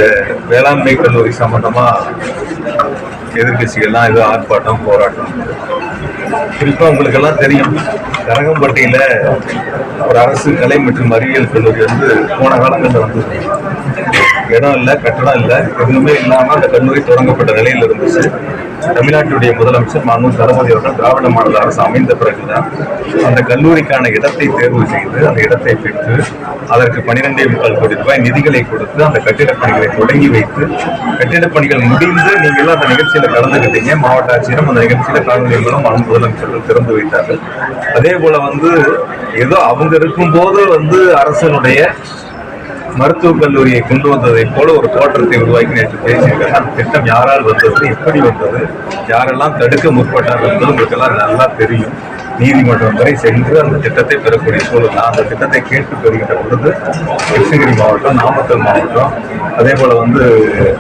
இந்த வேளாண்மை கல்லூரி சம்பந்தமா எதிர்கட்சிகள்லாம் ஏதோ ஆர்ப்பாட்டம் போராட்டம். குறிப்பா உங்களுக்கு எல்லாம் தெரியும், கரகம்பட்டியில ஒரு அரசு கலை மற்றும் அறிவியல் கல்லூரி போன காலங்களில் இடம் இல்லை, கட்டடம் இல்லை, எதுவுமே இல்லாம அந்த கல்லூரி தொடங்கப்பட்ட நிலையில் இருந்துச்சு. தமிழ்நாட்டுடைய முதலமைச்சர் மாண்புமிகு தளபதி அவர்கள் திராவிட மாடல் அரசு அமைந்த பிறகுதான் அந்த கல்லூரிக்கான இடத்தை தேர்வு செய்து அந்த இடத்தை பெற்று அதற்கு 12.25 கோடி ரூபாய் நிதிகளை கொடுத்து அந்த கட்டிடப் பணிகளை தொடங்கி வைத்து கட்டிடப் பணிகள் முடிந்து நீங்களும் அந்த நிகழ்ச்சியில கலந்துக்கிட்டீங்க. மாவட்ட ஆட்சியரும் அந்த நிகழ்ச்சியில கலந்து மூலம் முதலமைச்சர்கள் திறந்து வைத்தார்கள். அதே போல ஏதோ அவங்க இருக்கும்போது அரசனுடைய மருத்துவக் கல்லூரியை கொண்டு வந்ததை போல ஒரு தோற்றத்தை உருவாக்கி நேற்று பேசியிருக்காங்க. அந்த திட்டம் யாரால் வந்தது, எப்படி வந்தது, யாரெல்லாம் தடுக்க முற்பட்டார்கள் என்பது உங்களுக்கு எல்லாம் நல்லா தெரியும். நீதிமன்றம் வரை சென்று அந்த திட்டத்தை பெறக்கூடிய சூழல். அந்த திட்டத்தை கேட்டு பெறுகின்ற பொழுது கிருஷ்ணகிரி மாவட்டம், நாமக்கல் மாவட்டம், அதே போல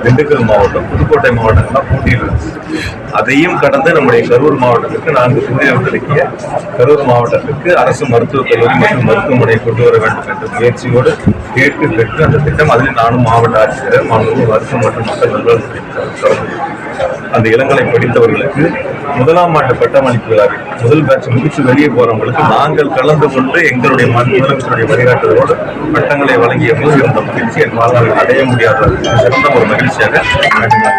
திண்டுக்கல் மாவட்டம், புதுக்கோட்டை மாவட்டங்கள்லாம் போட்டியில் இருந்துச்சு. அதையும் கடந்து நம்முடைய கரூர் மாவட்டத்துக்கு 4 தொகுதிகள் ஒதுக்கிய கரூர் மாவட்டத்திற்கு அரசு மருத்துவக் கல்லூரி மற்றும் மருத்துவமனை கொண்டு வர வேண்டும் என்ற முயற்சியோடு கேட்டு பெற்று அந்த திட்டம், அதில் நானும் மாவட்ட ஆட்சியர், மருத்துவம் மற்றும் மக்கள் நல்வாழ்வுத்துறை அந்த இளங்கலை படித்தவர்களுக்கு 1ஆம் ஆண்டு பட்டமளிப்பு விழாவில் முதல் பேட்ச் முடிச்சு வெளியே போறவங்களுக்கு நாங்கள் கலந்து கொண்டு எங்களுடைய முதலமைச்சருடைய வழிகாட்டுதலோடு பட்டங்களை வழங்கிய போது இருந்த மகிழ்ச்சி என் வாழ்நாள் அடைய முடியாத சிறந்த ஒரு மகிழ்ச்சியாக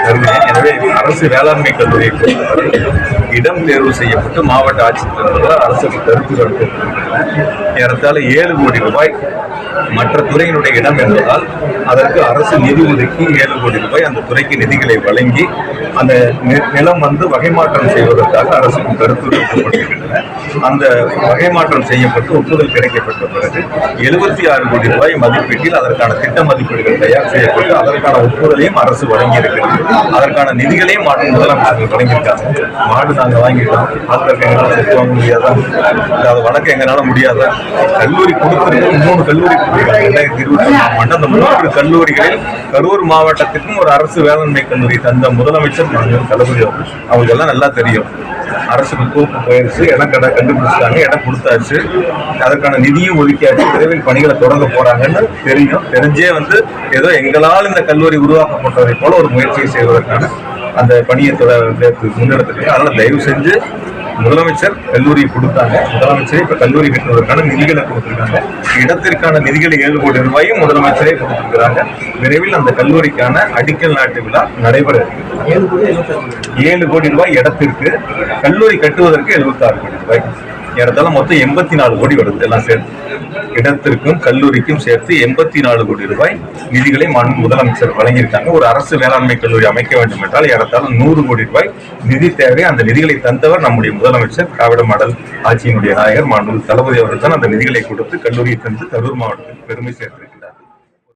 கருதினேன். எனவே அரசு வேளாண்மை கல்லூரியை பொறுத்தவரை இடம் தேர்வு செய்யப்பட்டு மாவட்ட ஆட்சித்தலைவர் அரசுக்கு கருத்துக்கள் ஏறத்தாழ 7 கோடி ரூபாய் மற்ற துறையினுடைய இடம் என்பதால் அதற்கு அரசு நிதி ஒதுக்கி 7 கோடி ரூபாய் அந்த துறைக்கு நிதிகளை வழங்கி அந்த நிலம் வகை மாற்றம் செய்வதற்காக அரசுக்கு கருத்துரைக்கப்பட்டிருக்கின்றன. அந்த வகை மாற்றம் செய்யப்பட்டு ஒப்புதல் கிடைக்கப்பட்ட பிறகு 76 கோடி ரூபாய் மதிப்பீட்டில் அதற்கான திட்ட மதிப்பீடுகள் தயார் செய்யப்பட்டு அதற்கான ஒப்புதலையும் அரசு வழங்கியிருக்கிறது. அதற்கான நிதிகளையும் முதலமைச்சர்கள் வழங்கியிருக்காங்க. மாடு நாங்கள் வாங்கிட்டோம், அதற்கு எங்களால் சொத்து வாங்க முடியாதா, அது வழக்கு எங்களால முடியாதா? கல்லூரி கொடுத்திருக்கோம், 3 கல்லூரி கொடுத்திருக்காங்க 2021ஆம் ஆண்டு. அந்த 3 கல்லூரிகளில் கரூர் மாவட்டத்துக்கும் ஒரு அரசு வேளாண்மை கல்லூரி தந்த முதலமைச்சர் தளபதி அவங்களுக்கு எல்லாம் நல்லா தெரியும். அரசுக்கு கோப்பு போயிருச்சு, இடம் கண்டுபிடிச்சிட்டாங்க, இடம் கொடுத்தாச்சு, அதற்கான நிதியும் ஒதுக்கியாச்சு, விரைவில் பணிகளை தொடங்க போறாங்கன்னு தெரியும். தெரிஞ்சே ஏதோ எங்களால் இந்த கல்லூரி உருவாக்கப்பட்டதை போல ஒரு முயற்சியை செய்வதற்கான அந்த பணியை முன்னெடுத்துட்டு, அதனால தயவு செஞ்சு முதலமைச்சர் கல்லூரி கொடுத்தாங்க, முதலமைச்சரே இப்ப கல்லூரி கட்டுவதற்கான நிதிகளை கொடுத்திருக்காங்க. இடத்திற்கான நிதிகளை 7 கோடி ரூபாயும் முதலமைச்சரே கொடுத்திருக்கிறாங்க. விரைவில் அந்த கல்லூரிக்கான அடிக்கல் நாட்டு விழா நடைபெற இருக்கு. 7 கோடி ரூபாய் இடத்திற்கு, கல்லூரி கட்டுவதற்கு 76 கோடி ரூபாய், ஏறத்தாழ மொத்தம் 84 கோடி வருது. எல்லாம் சேர்த்து இடத்திற்கும் கல்லூரிக்கும் சேர்த்து 84 கோடி ரூபாய் நிதிகளை முதலமைச்சர் வழங்கியிருக்காங்க. ஒரு அரசு வேளாண்மை கல்லூரி அமைக்க வேண்டும் என்றால் ஏறத்தாழ 100 கோடி ரூபாய் நிதி தேவை. அந்த நிதிகளை தந்தவர் நம்முடைய முதலமைச்சர், திராவிட மாடல் ஆட்சியினுடைய நாயகர் மாண்புமிகு தளபதி அவர்கள் தான் அந்த நிதிகளை கொடுத்து கல்லூரியை தந்து கரூர் மாவட்டத்தில் பெருமை சேர்த்து